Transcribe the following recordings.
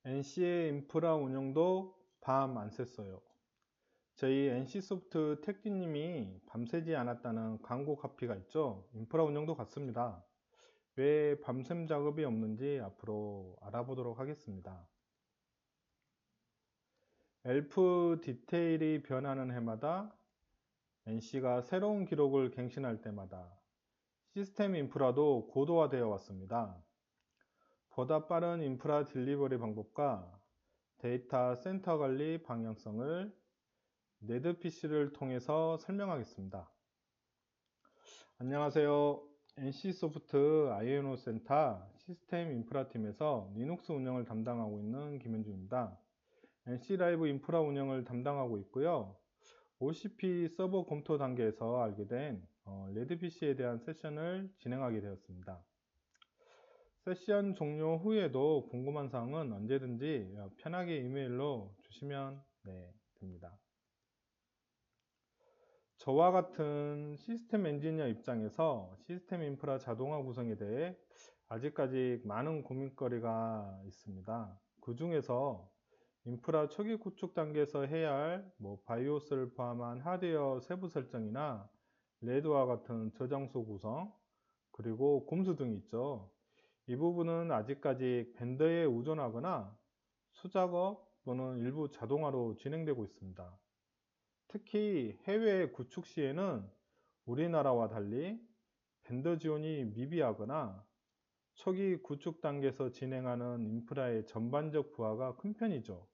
NC의 인프라 운영도 밤 안 샜어요. 저희 NC소프트 택디님이 밤새지 않았다는 광고 카피가 있죠. 인프라 운영도 같습니다. 왜 밤샘 작업이 없는지 앞으로 알아보도록 하겠습니다. 엘프 디테일이 변하는 해마다 NC가 새로운 기록을 갱신할 때마다 시스템 인프라도 고도화되어 왔습니다. 보다 빠른 인프라 딜리버리 방법과 데이터 센터 관리 방향성을 네드PC를 통해서 설명하겠습니다. 안녕하세요. NC소프트 INO 센터 시스템 인프라팀에서 리눅스 운영을 담당하고 있는 김현주입니다. NC라이브 인프라 운영을 담당하고 있고요. OCP 서버 검토 단계에서 알게 된 레드PC에 대한 세션을 진행하게 되었습니다. 세션 종료 후에도 궁금한 사항은 언제든지 편하게 이메일로 주시면 됩니다. 저와 같은 시스템 엔지니어 입장에서 시스템 인프라 자동화 구성에 대해 아직까지 많은 고민거리가 있습니다. 그 중에서 인프라 초기 구축 단계에서 해야 할 바이오스를 포함한 하드웨어 세부 설정이나 레드와 같은 저장소 구성, 그리고 곰수 등이 있죠. 이 부분은 아직까지 벤더에 의존하거나 수작업 또는 일부 자동화로 진행되고 있습니다. 특히 해외 구축 시에는 우리나라와 달리 벤더 지원이 미비하거나 초기 구축 단계에서 진행하는 인프라의 전반적 부하가 큰 편이죠.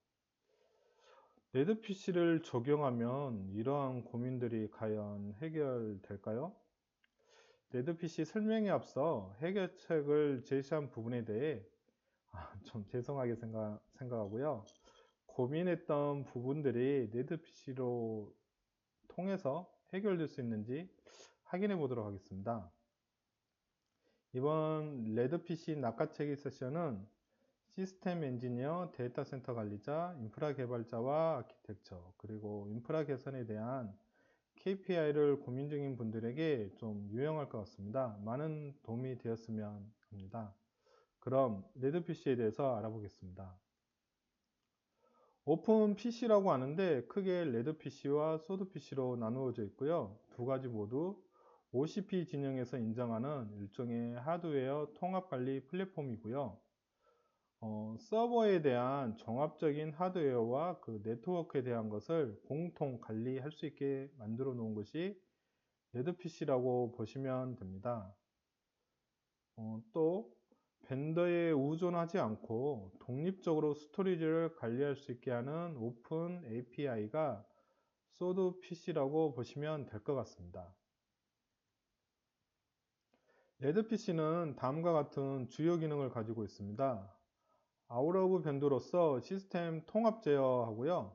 네드PC를 적용하면 이러한 고민들이 과연 해결될까요? 네드PC 설명에 앞서 해결책을 제시한 부분에 대해 좀 죄송하게 생각하고요. 고민했던 부분들이 네드PC로 통해서 해결될 수 있는지 확인해 보도록 하겠습니다. 이번 레드PC 낚아채기 세션은 시스템 엔지니어, 데이터 센터 관리자, 인프라 개발자와 아키텍처, 그리고 인프라 개선에 대한 KPI를 고민 중인 분들에게 좀 유용할 것 같습니다. 많은 도움이 되었으면 합니다. 그럼 레드PC에 대해서 알아보겠습니다. 오픈 PC라고 하는데 크게 레드PC와 소드PC로 나누어져 있고요. 두 가지 모두 OCP 진영에서 인정하는 일종의 하드웨어 통합관리 플랫폼이고요. 서버에 대한 종합적인 하드웨어와 그 네트워크에 대한 것을 공통 관리할 수 있게 만들어 놓은 것이 레드PC라고 보시면 됩니다. 또 벤더에 의존하지 않고 독립적으로 스토리지를 관리할 수 있게 하는 오픈 API가 소드PC라고 보시면 될 것 같습니다. 레드PC는 다음과 같은 주요 기능을 가지고 있습니다. 아웃 오브 밴드로서 시스템 통합 제어하고요.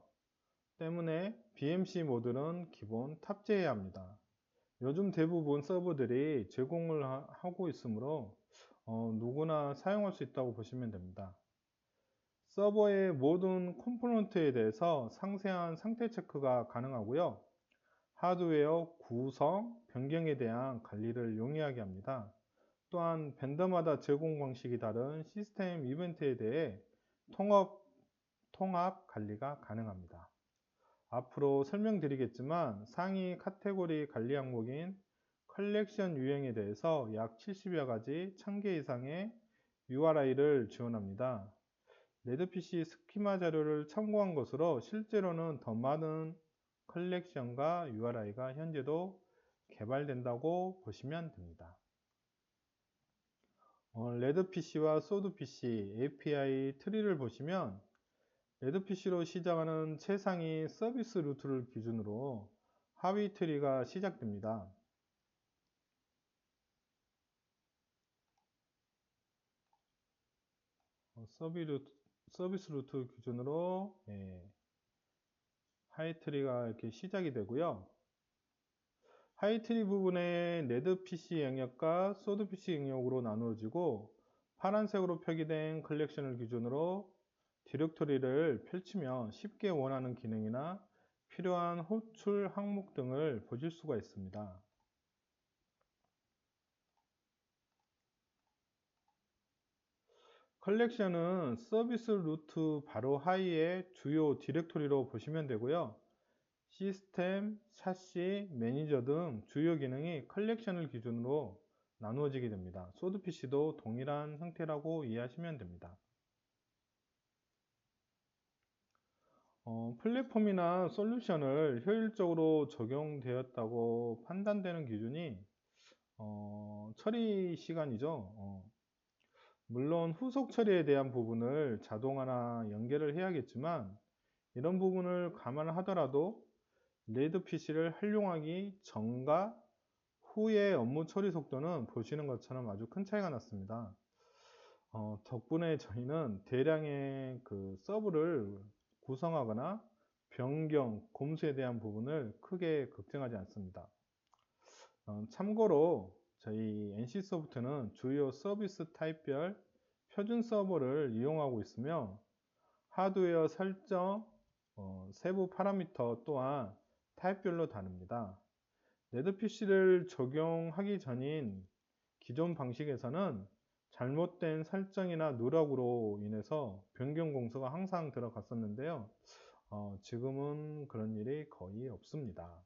때문에 BMC 모듈은 기본 탑재해야 합니다. 요즘 대부분 서버들이 제공을 하고 있으므로 누구나 사용할 수 있다고 보시면 됩니다. 서버의 모든 컴포넌트에 대해서 상세한 상태 체크가 가능하고요. 하드웨어 구성, 변경에 대한 관리를 용이하게 합니다. 또한 벤더마다 제공 방식이 다른 시스템 이벤트에 대해 통합 관리가 가능합니다. 앞으로 설명드리겠지만 상위 카테고리 관리 항목인 컬렉션 유형에 대해서 약 70여 가지 1000개 이상의 URI를 지원합니다. 레드PC 스키마 자료를 참고한 것으로 실제로는 더 많은 컬렉션과 URI가 현재도 개발된다고 보시면 됩니다. 레드PC와 소드PC API 트리를 보시면 레드PC로 시작하는 최상위 서비스 루트를 기준으로 하위 트리가 시작됩니다. 서비스 루트 기준으로 하위 트리가 이렇게 시작이 되고요. 하위 트리 부분에 레드PC 영역과 소드PC 영역으로 나누어지고 파란색으로 표기된 컬렉션을 기준으로 디렉토리를 펼치면 쉽게 원하는 기능이나 필요한 호출 항목 등을 보실 수가 있습니다. 컬렉션은 서비스 루트 바로 하위의 주요 디렉토리로 보시면 되고요. 시스템, 샤시, 매니저 등 주요 기능이 컬렉션을 기준으로 나누어지게 됩니다. 소드 PC도 동일한 형태라고 이해하시면 됩니다. 플랫폼이나 솔루션을 효율적으로 적용되었다고 판단되는 기준이 처리 시간이죠. 물론 후속 처리에 대한 부분을 자동화나 연결을 해야겠지만 이런 부분을 감안하더라도 레드 PC를 활용하기 전과 후의 업무 처리 속도는 보시는 것처럼 아주 큰 차이가 났습니다. 덕분에 저희는 대량의 그 서브를 구성하거나 변경, 곰수에 대한 부분을 크게 걱정하지 않습니다. 참고로 저희 NC소프트는 주요 서비스 타입별 표준 서버를 이용하고 있으며 하드웨어 설정, 세부 파라미터 또한 타입별로 다릅니다. 레드 PC를 적용하기 전인 기존 방식에서는 잘못된 설정이나 누락으로 인해서 변경 공수가 항상 들어갔었는데요. 지금은 그런 일이 거의 없습니다.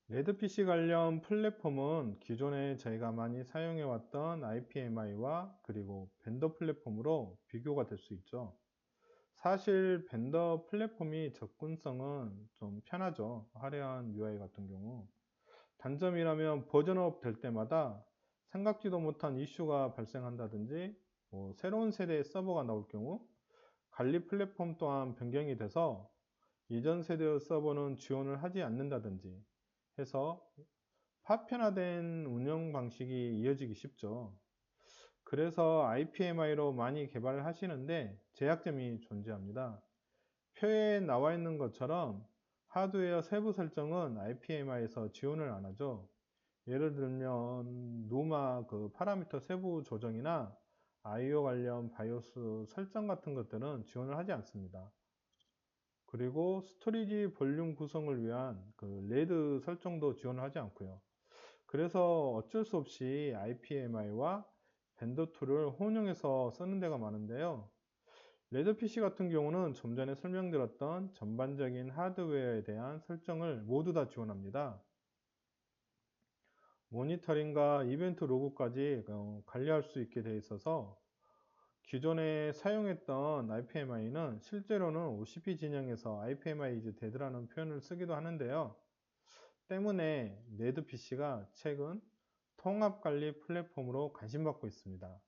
레드 PC 관련 플랫폼은 기존에 저희가 많이 사용해 왔던 IPMI와 그리고 벤더 플랫폼으로 비교가 될 수 있죠. 사실 벤더 플랫폼이 접근성은 좀 편하죠. 화려한 UI 같은 경우. 단점이라면 버전업 될 때마다 생각지도 못한 이슈가 발생한다든지 새로운 세대의 서버가 나올 경우 관리 플랫폼 또한 변경이 돼서 이전 세대의 서버는 지원을 하지 않는다든지 해서 파편화된 운영 방식이 이어지기 쉽죠. 그래서 IPMI로 많이 개발을 하시는데 제약점이 존재합니다. 표에 나와 있는 것처럼 하드웨어 세부 설정은 IPMI에서 지원을 안 하죠. 예를 들면 누마 그 파라미터 세부 조정이나 IO 관련 바이오스 설정 같은 것들은 지원을 하지 않습니다. 그리고 스토리지 볼륨 구성을 위한 그 레드 설정도 지원을 하지 않고요. 그래서 어쩔 수 없이 IPMI와 벤더 툴을 혼용해서 쓰는 데가 많은데요. 레드 PC 같은 경우는 좀 전에 설명드렸던 전반적인 하드웨어에 대한 설정을 모두 다 지원합니다. 모니터링과 이벤트 로그까지 관리할 수 있게 되어 있어서 기존에 사용했던 IPMI는 실제로는 OCP 진영에서 IPMI is dead라는 표현을 쓰기도 하는데요. 때문에 레드 PC가 최근 통합 관리 플랫폼으로 관심받고 있습니다.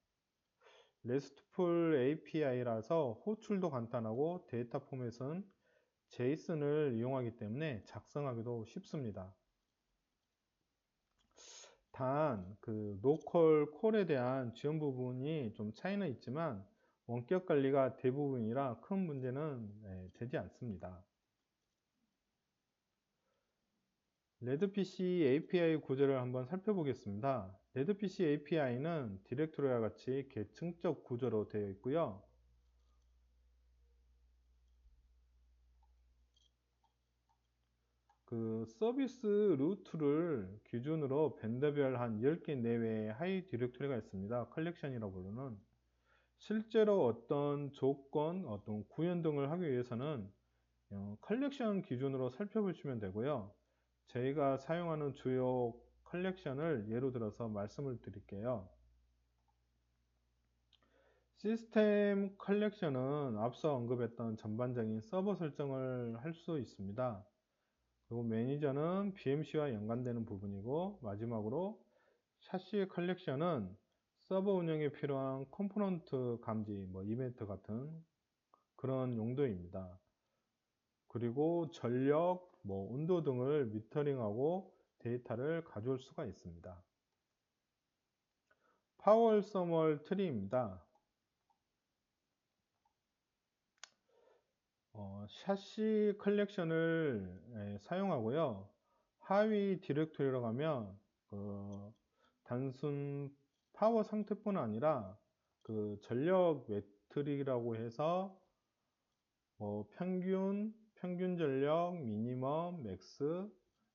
RESTful API라서 호출도 간단하고 데이터 포맷은 JSON을 이용하기 때문에 작성하기도 쉽습니다. 단, 그 로컬 콜에 대한 지원 부분이 좀 차이는 있지만 원격 관리가 대부분이라 큰 문제는 되지 않습니다. 레드PC API 구조를 한번 살펴보겠습니다. 레드PC API는 디렉토리와 같이 계층적 구조로 되어 있고요. 그 서비스 루트를 기준으로 벤더별 한 10개 내외의 하이 디렉토리가 있습니다. 컬렉션이라고 부르는. 실제로 어떤 조건, 어떤 구현 등을 하기 위해서는 컬렉션 기준으로 살펴보시면 되고요. 저희가 사용하는 주요 컬렉션을 예로 들어서 말씀을 드릴게요. 시스템 컬렉션은 앞서 언급했던 전반적인 서버 설정을 할 수 있습니다. 그리고 매니저는 BMC와 연관되는 부분이고 마지막으로 샤시 컬렉션은 서버 운영에 필요한 컴포넌트 감지, 이벤트 같은 그런 용도입니다. 그리고 전력, 온도 등을 미터링하고 데이터를 가져올 수가 있습니다. 파월 서멀 트리입니다. 샤시 컬렉션을 사용하고요. 하위 디렉토리로 가면 단순 파워 상태뿐 아니라 그 전력 매트릭이라고 해서 평균 전력, 미니멈, 맥스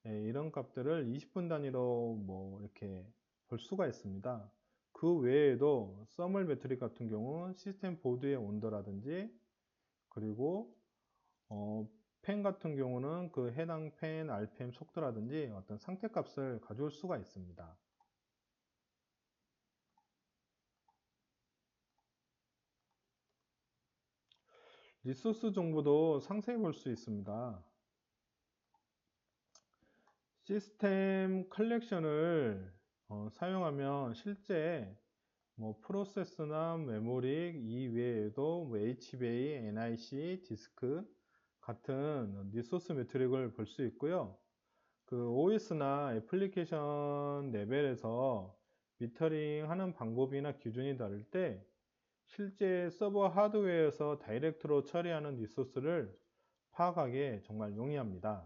이런 값들을 20분 단위로 이렇게 볼 수가 있습니다. 그 외에도 서멀 매트릭 같은 경우 시스템 보드의 온도라든지, 그리고 어, 팬 같은 경우는 그 해당 팬 RPM 속도라든지 어떤 상태 값을 가져올 수가 있습니다. 리소스 정보도 상세히 볼 수 있습니다. 시스템 컬렉션을 사용하면 실제 프로세서나 메모리 이외에도 HBA, NIC, 디스크 같은 리소스 매트릭을 볼 수 있고요. 그 OS나 애플리케이션 레벨에서 미터링 하는 방법이나 기준이 다를 때 실제 서버 하드웨어에서 다이렉트로 처리하는 리소스를 파악하기에 정말 용이합니다.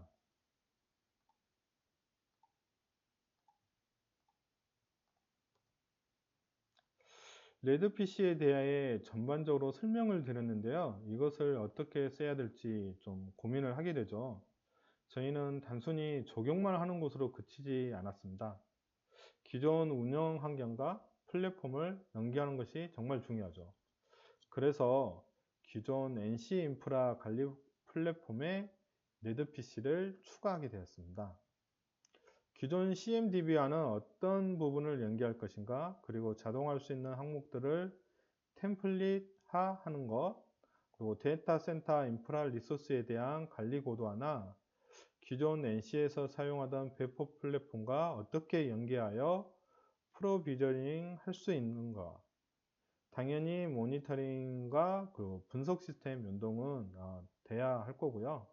레드 PC에 대해 전반적으로 설명을 드렸는데요. 이것을 어떻게 써야 될지 좀 고민을 하게 되죠. 저희는 단순히 적용만 하는 것으로 그치지 않았습니다. 기존 운영 환경과 플랫폼을 연계하는 것이 정말 중요하죠. 그래서 기존 NC 인프라 관리 플랫폼에 레드 PC를 추가하게 되었습니다. 기존 CMDB와는 어떤 부분을 연계할 것인가, 그리고 자동화할 수 있는 항목들을 템플릿화 하는 것, 그리고 데이터 센터 인프라 리소스에 대한 관리 고도화나 기존 NC에서 사용하던 배포 플랫폼과 어떻게 연계하여 프로비저닝 할 수 있는가. 당연히 모니터링과 그 분석 시스템 연동은 돼야 할 거고요.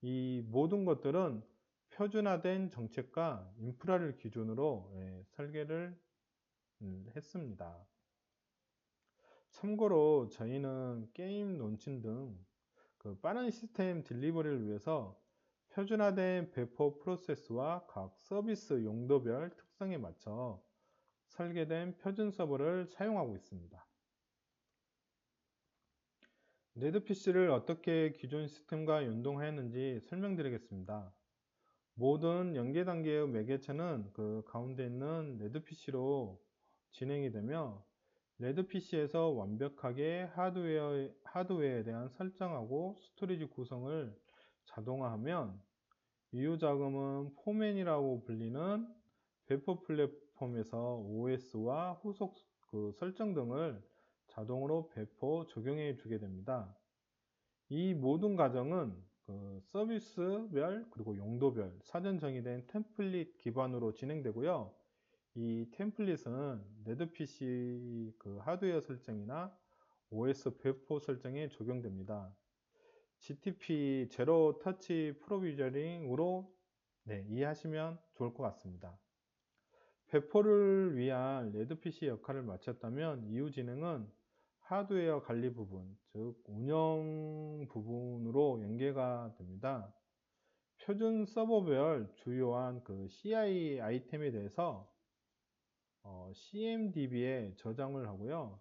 이 모든 것들은 표준화된 정책과 인프라를 기준으로 설계를 했습니다. 참고로 저희는 게임 론칭 등 그 빠른 시스템 딜리버리를 위해서 표준화된 배포 프로세스와 각 서비스 용도별 특성에 맞춰 설계된 표준 서버를 사용하고 있습니다. 레드 PC를 어떻게 기존 시스템과 연동하였는지 설명드리겠습니다. 모든 연계 단계의 매개체는 그 가운데 있는 레드 PC로 진행이 되며, 레드 PC에서 완벽하게 하드웨어에 대한 설정하고 스토리지 구성을 자동화하면 이후 작업은 포맨이라고 불리는 배포 플랫폼에서 OS와 후속 그 설정 등을 자동으로 배포 적용해 주게 됩니다. 이 모든 과정은 그 서비스별 그리고 용도별 사전 정의된 템플릿 기반으로 진행되고요. 이 템플릿은 레드 PC 그 하드웨어 설정이나 OS 배포 설정에 적용됩니다. GTP 제로 터치 프로비저링으로 이해하시면 좋을 것 같습니다. 배포를 위한 레드 PC 역할을 마쳤다면 이후 진행은 하드웨어 관리 부분, 즉 운영 부분으로 연계가 됩니다. 표준 서버별 주요한 그 CI 아이템에 대해서 CMDB에 저장을 하고요.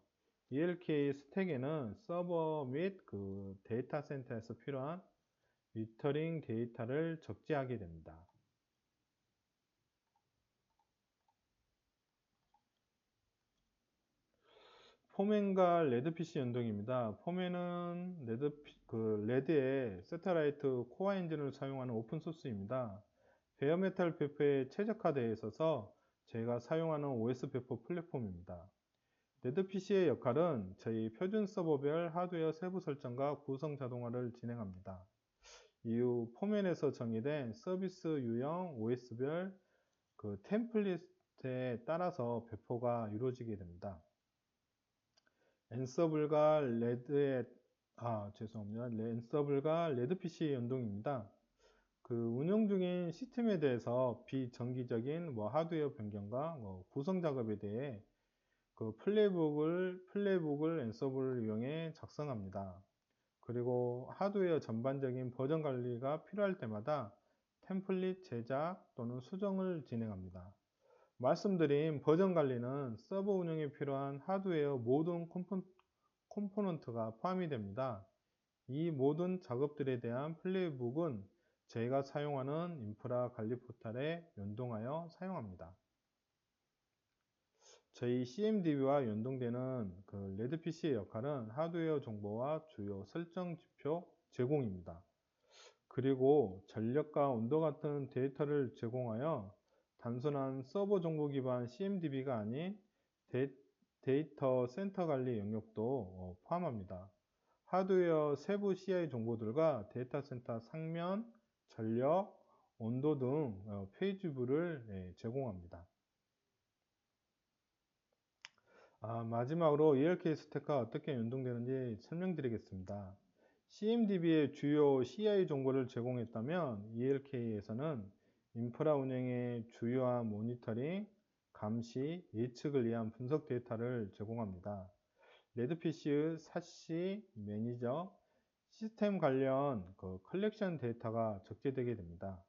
ELK 스택에는 서버 및 그 데이터 센터에서 필요한 미터링 데이터를 적재하게 됩니다. 포맨과 레드 PC 연동입니다. 포맨은 레드의 세터라이트 코어 엔진을 사용하는 오픈 소스입니다. 베어메탈 배포에 최적화되어 있어서 저희가 사용하는 OS 배포 플랫폼입니다. 레드 PC의 역할은 저희 표준 서버별 하드웨어 세부 설정과 구성 자동화를 진행합니다. 이후 포맨에서 정의된 서비스 유형 OS별 그 템플릿에 따라서 배포가 이루어지게 됩니다. 앤서블과 앤서블과 레드 PC 연동입니다. 그 운영 중인 시스템에 대해서 비정기적인 하드웨어 변경과 구성 작업에 대해 그 플레이북을 앤서블을 이용해 작성합니다. 그리고 하드웨어 전반적인 버전 관리가 필요할 때마다 템플릿 제작 또는 수정을 진행합니다. 말씀드린 버전 관리는 서버 운영에 필요한 하드웨어 모든 컴포넌트가 포함이 됩니다. 이 모든 작업들에 대한 플레이북은 저희가 사용하는 인프라 관리 포탈에 연동하여 사용합니다. 저희 CMDB와 연동되는 그 레드PC의 역할은 하드웨어 정보와 주요 설정 지표 제공입니다. 그리고 전력과 온도 같은 데이터를 제공하여 단순한 서버 정보 기반 CMDB가 아닌 데이터 센터 관리 영역도 포함합니다. 하드웨어 세부 CI 정보들과 데이터 센터 상면, 전력, 온도 등 페이지뷰를 제공합니다. 마지막으로 ELK 스택과 어떻게 연동되는지 설명드리겠습니다. CMDB의 주요 CI 정보를 제공했다면 ELK에서는 인프라 운영의 주요한 모니터링, 감시, 예측을 위한 분석 데이터를 제공합니다. 레드피시의 사시, 매니저, 시스템 관련 컬렉션 데이터가 적재되게 됩니다.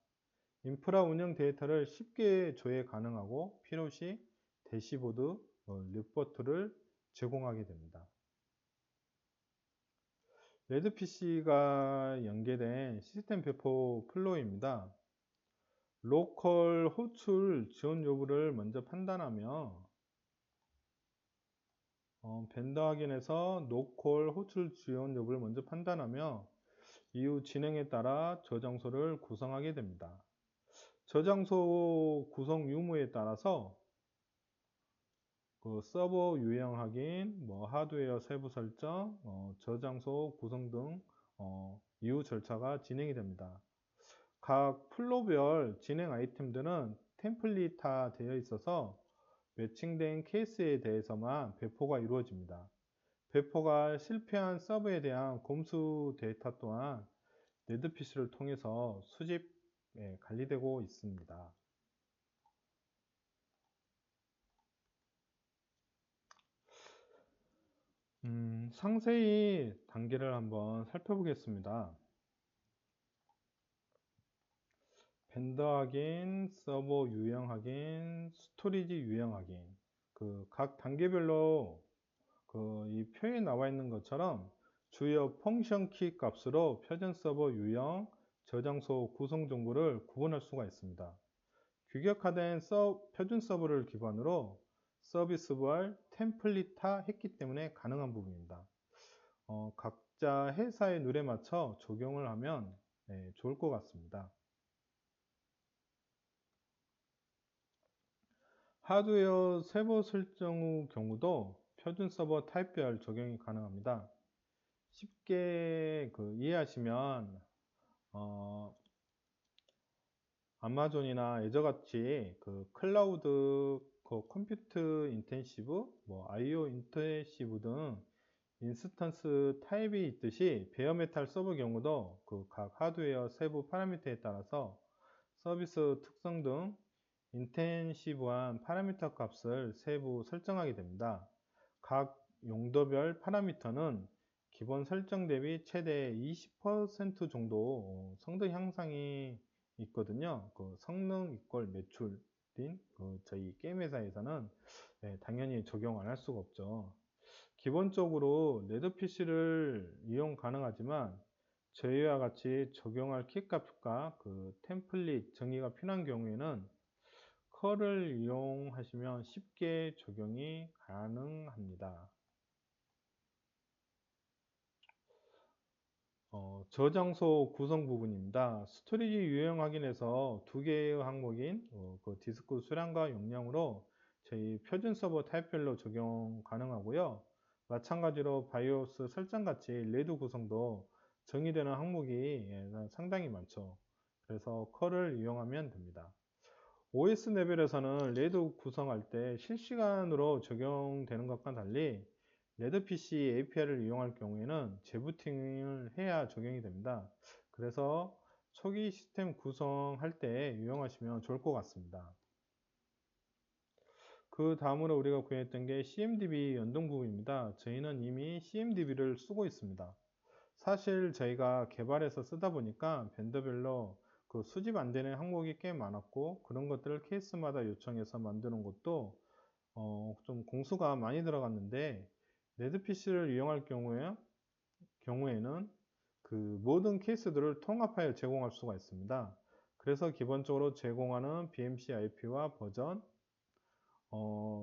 인프라 운영 데이터를 쉽게 조회 가능하고 필요시 대시보드, 리포트를 제공하게 됩니다. 레드PC가 연계된 시스템 배포 플로우입니다. 로컬 호출 지원 여부를 먼저 판단하며 벤더 확인에서 로컬 호출 지원 여부를 먼저 판단하며 이후 진행에 따라 저장소를 구성하게 됩니다. 저장소 구성 유무에 따라서 서버 유형 확인, 하드웨어 세부 설정, 저장소 구성 등 이후 절차가 진행이 됩니다. 각 플로별 진행 아이템들은 템플릿화 되어 있어서 매칭된 케이스에 대해서만 배포가 이루어집니다. 배포가 실패한 서버에 대한 검수 데이터 또한 레드피시를 통해서 수집, 관리되고 있습니다. 상세히 단계를 한번 살펴보겠습니다. 벤더 확인, 서버 유형 확인, 스토리지 유형 확인. 각 단계별로 이 표에 나와 있는 것처럼 주요 펑션 키 값으로 표준 서버 유형, 저장소 구성 정보를 구분할 수가 있습니다. 규격화된 표준 서버를 기반으로 서비스별 템플릿화 했기 때문에 가능한 부분입니다. 각자 회사의 룰에 맞춰 적용을 하면 좋을 것 같습니다. 하드웨어 세부 설정 후 경우도 표준 서버 타입별 적용이 가능합니다. 쉽게 이해하시면 아마존이나 애저같이 클라우드 컴퓨트 인텐시브, IO 인텐시브 등 인스턴스 타입이 있듯이 베어메탈 서버 경우도 각 하드웨어 세부 파라미터에 따라서 서비스 특성 등 인텐시브한 파라미터 값을 세부 설정하게 됩니다. 각 용도별 파라미터는 기본 설정 대비 최대 20% 정도 성능 향상이 있거든요. 성능 이퀄 매출인 저희 게임 회사에서는 당연히 적용 안 할 수가 없죠. 기본적으로 레드PC를 이용 가능하지만 저희와 같이 적용할 키값과 템플릿 정의가 필요한 경우에는 컬을 이용하시면 쉽게 적용이 가능합니다. 저장소 구성 부분입니다. 스토리지 유형 확인에서 두 개의 항목인 디스크 수량과 용량으로 저희 표준 서버 타입별로 적용 가능하고요. 마찬가지로 바이오스 설정같이 레드 구성도 정의되는 항목이 상당히 많죠. 그래서 컬을 이용하면 됩니다. OS 레벨에서는 레드 구성할 때 실시간으로 적용되는 것과 달리 레드PC API를 이용할 경우에는 재부팅을 해야 적용이 됩니다. 그래서 초기 시스템 구성할 때 이용하시면 좋을 것 같습니다. 그 다음으로 우리가 구현했던 게 CMDB 연동 부분입니다. 저희는 이미 CMDB를 쓰고 있습니다. 사실 저희가 개발해서 쓰다 보니까 벤더별로 수집 안 되는 항목이 꽤 많았고 그런 것들을 케이스마다 요청해서 만드는 것도 좀 공수가 많이 들어갔는데 레드PC를 이용할 경우에는 모든 케이스들을 통합하여 제공할 수가 있습니다. 그래서 기본적으로 제공하는 BMC IP와 버전,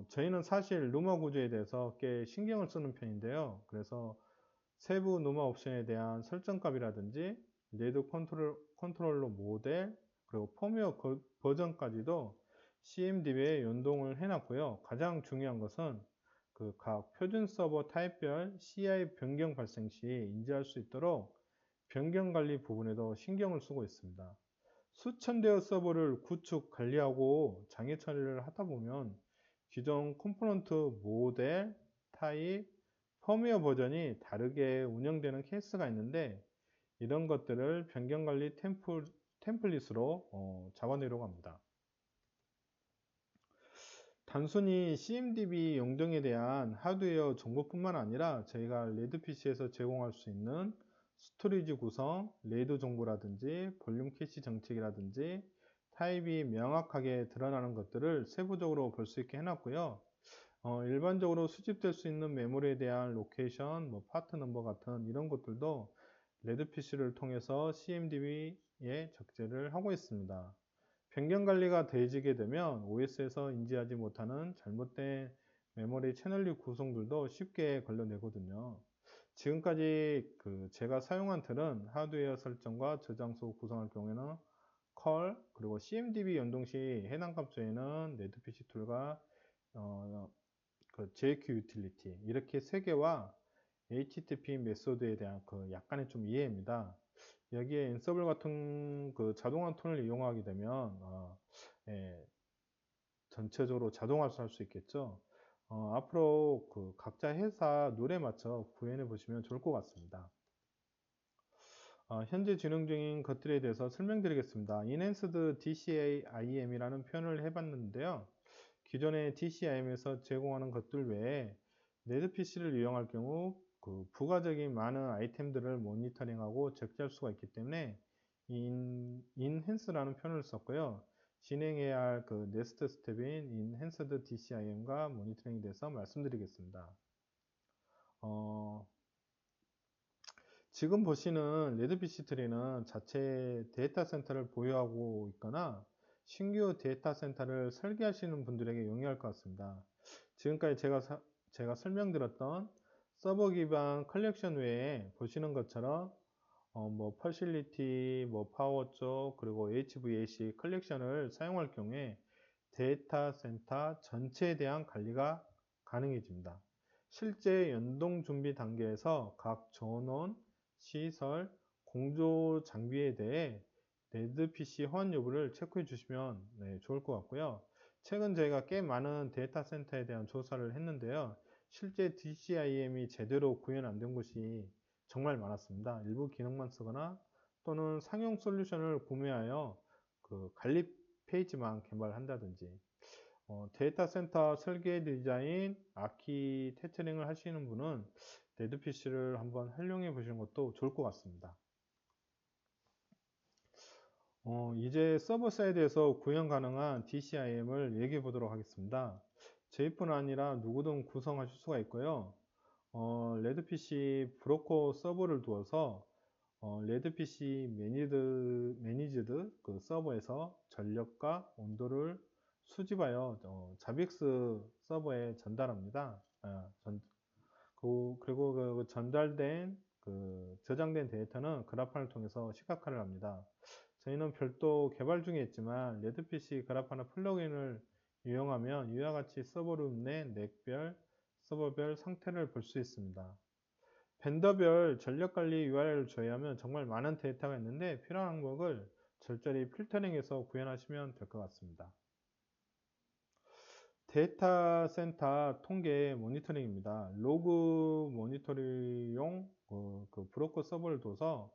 저희는 사실 루머 구조에 대해서 꽤 신경을 쓰는 편인데요. 그래서 세부 루머 옵션에 대한 설정값이라든지 레드 컨트롤러 모델 그리고 펌웨어 버전까지도 CMDB에 연동을 해 놨고요. 가장 중요한 것은 그 각 표준 서버 타입별 CI 변경 발생 시 인지할 수 있도록 변경 관리 부분에도 신경을 쓰고 있습니다. 수천 대의 서버를 구축, 관리하고 장애 처리를 하다 보면 기존 컴포넌트 모델, 타입, 펌웨어 버전이 다르게 운영되는 케이스가 있는데 이런 것들을 변경 관리 템플릿으로 잡아내려고 합니다. 단순히 CMDB 용동에 대한 하드웨어 정보뿐만 아니라 저희가 레드PC에서 제공할 수 있는 스토리지 구성, 레이드 정보라든지 볼륨 캐시 정책이라든지 타입이 명확하게 드러나는 것들을 세부적으로 볼 수 있게 해놨고요. 일반적으로 수집될 수 있는 메모리에 대한 로케이션, 뭐 파트 넘버 같은 이런 것들도 레드PC를 통해서 CMDB에 적재를 하고 있습니다. 변경 관리가 더해지게 되면 OS에서 인지하지 못하는 잘못된 메모리 채널리 구성들도 쉽게 걸러내거든요. 지금까지 제가 사용한 틀은 하드웨어 설정과 저장소 구성할 경우에는 컬 그리고 CMDB 연동 시 해당 값조에는 레드피시 툴과 어, JQ 유틸리티 이렇게 세 개와 HTTP 메소드에 대한 약간의 좀 이해입니다. 여기에 엔서블 같은 자동화 톤을 이용하게 되면 예, 전체적으로 자동화할 수 있겠죠. 앞으로 각자 회사 룰에 맞춰 구현해 보시면 좋을 것 같습니다. 현재 진행 중인 것들에 대해서 설명드리겠습니다. Enhanced DCIM이라는 표현을 해봤는데요. 기존의 DCIM에서 제공하는 것들 외에 레드PC를 이용할 경우 부가적인 많은 아이템들을 모니터링하고 적재할 수가 있기 때문에 Enhance라는 표현을 썼고요. 진행해야 할 네스트 스텝인 Enhanced DCIM과 모니터링에 대해서 말씀드리겠습니다. 지금 보시는 레드PC 트리는 자체 데이터 센터를 보유하고 있거나 신규 데이터 센터를 설계하시는 분들에게 용이할 것 같습니다. 지금까지 제가 설명드렸던 서버 기반 컬렉션 외에 보시는 것처럼 뭐 퍼실리티, 뭐 파워 쪽, 그리고 HVAC 컬렉션을 사용할 경우에 데이터 센터 전체에 대한 관리가 가능해집니다. 실제 연동 준비 단계에서 각 전원, 시설, 공조 장비에 대해 레드PC 호환 여부를 체크해 주시면 좋을 것 같고요. 최근 저희가 꽤 많은 데이터 센터에 대한 조사를 했는데요. 실제 DCIM이 제대로 구현 안 된 곳이 정말 많았습니다. 일부 기능만 쓰거나 또는 상용 솔루션을 구매하여 관리 페이지만 개발한다든지 데이터 센터 설계 디자인, 아키텍처링을 하시는 분은 레드PC를 한번 활용해 보시는 것도 좋을 것 같습니다. 이제 서버 사이드에서 구현 가능한 DCIM을 얘기해 보도록 하겠습니다. 저희뿐 아니라 누구든 구성하실 수가 있고요. 레드PC 브로커 서버를 두어서 레드PC 매니즈드 서버에서 전력과 온도를 수집하여 자빅스 서버에 전달합니다. 그리고 전달된 저장된 데이터는 그래파를 통해서 시각화를 합니다. 저희는 별도 개발 중에 있지만 레드PC 그래파나 플러그인을 이용하면 이와 같이 서버룸 내 넥별, 서버별 상태를 볼 수 있습니다. 벤더별 전력관리 URL을 조회하면 정말 많은 데이터가 있는데 필요한 항목을 적절히 필터링해서 구현하시면 될 것 같습니다. 데이터 센터 통계 모니터링입니다. 로그 모니터링용 브로커 서버를 둬서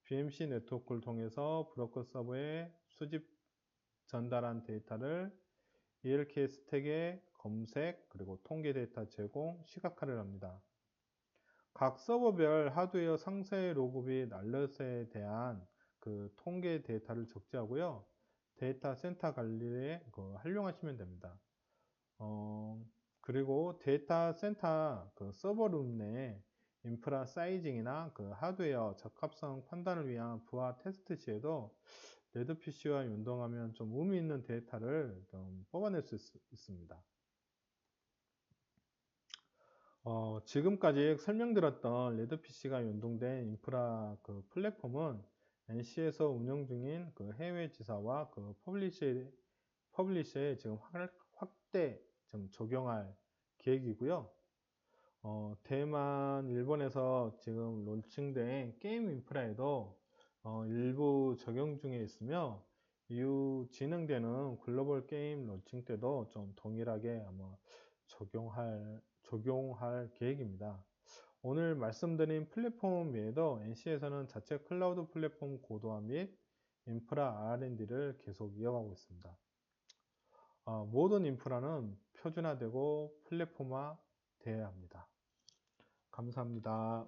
BMC 네트워크를 통해서 브로커 서버에 수집 전달한 데이터를 ELK 스택에 검색 그리고 통계 데이터 제공 시각화를 합니다. 각 서버별 하드웨어 상세 로그 및 알럿에 대한 통계 데이터를 적재하고요. 데이터 센터 관리에 활용하시면 됩니다. 그리고 데이터 센터 서버룸 내 인프라 사이징이나 하드웨어 적합성 판단을 위한 부하 테스트 시에도 레드PC와 연동하면 좀 의미 있는 데이터를 좀 뽑아낼 수 있습니다. 지금까지 설명드렸던 레드피시가 연동된 인프라 플랫폼은 NC에서 운영 중인 해외 지사와 퍼블리셔에 지금 확대 좀 적용할 계획이고요. 대만, 일본에서 지금 론칭된 게임 인프라에도 일부 적용 중에 있으며, 이후 진행되는 글로벌 게임 론칭 때도 좀 동일하게 아마 적용할 계획입니다. 오늘 말씀드린 플랫폼 외에도 NC에서는 자체 클라우드 플랫폼 고도화 및 인프라 R&D를 계속 이어가고 있습니다. 모든 인프라는 표준화되고 플랫폼화 되어야 합니다. 감사합니다.